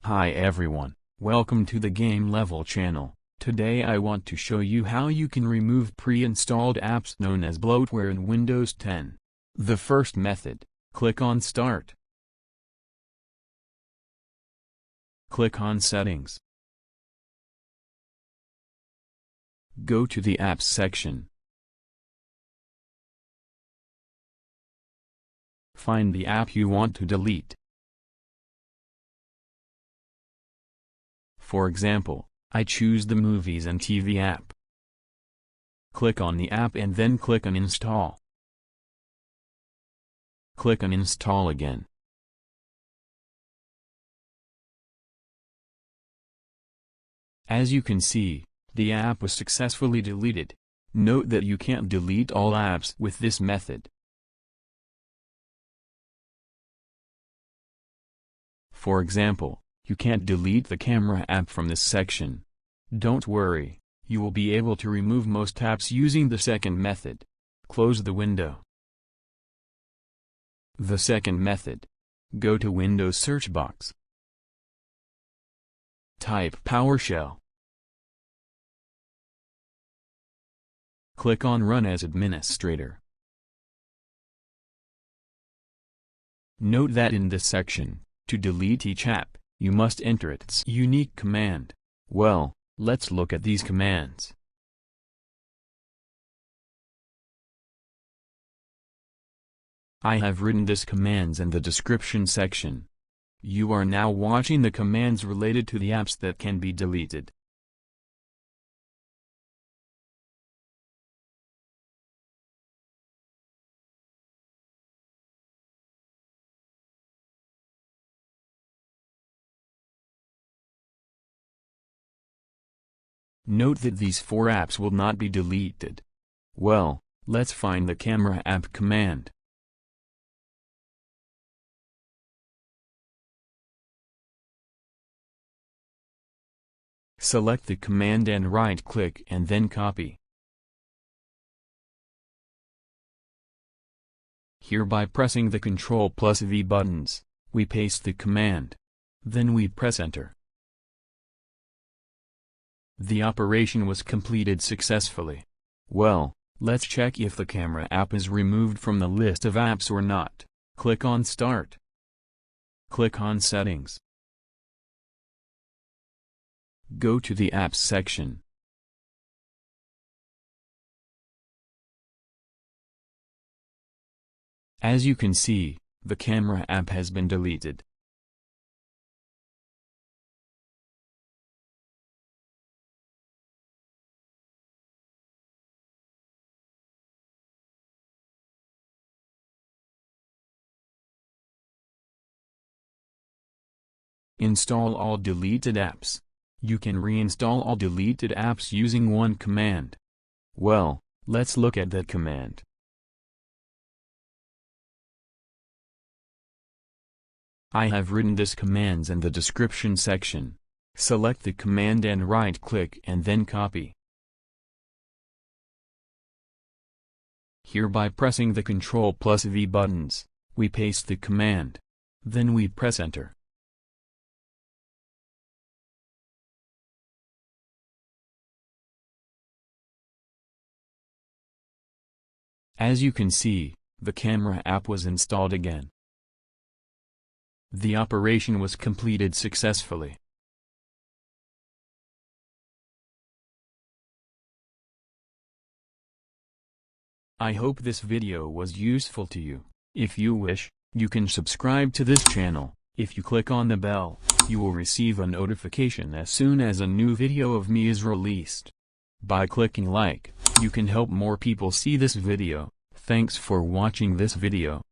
Hi everyone, welcome to the Game Level channel. Today I want to show you how you can remove pre-installed apps known as bloatware in Windows 10. The first method, click on Start. Click on Settings. Go to the Apps section. Find the app you want to delete. For example, I choose the Movies and TV app. Click on the app and then click on Install. Click on Install again. As you can see, the app was successfully deleted. Note that you can't delete all apps with this method. For example, you can't delete the camera app from this section. Don't worry, you will be able to remove most apps using the second method. Close the window. The second method. Go to Windows search box. Type PowerShell. Click on Run as Administrator. Note that in this section, to delete each app, you must enter its unique command. Well, let's look at these commands. I have written these commands in the description section. You are now watching the commands related to the apps that can be deleted. Note that these 4 apps will not be deleted. Well, let's find the camera app command. Select the command and right-click and then copy. Here by pressing the Ctrl+V buttons, we paste the command. Then we press Enter. The operation was completed successfully. Well, let's check if the camera app is removed from the list of apps or not. Click on Start. Click on Settings. Go to the Apps section. As you can see, the camera app has been deleted. Install all deleted apps. You can reinstall all deleted apps using one command. Well, let's look at that command. I have written these commands in the description section. Select the command and right-click and then copy. Here by pressing the Ctrl+V buttons, we paste the command. Then we press Enter. As you can see, the camera app was installed again. The operation was completed successfully. I hope this video was useful to you. If you wish, you can subscribe to this channel. If you click on the bell, you will receive a notification as soon as a new video of me is released. By clicking like, you can help more people see this video. Thanks for watching this video.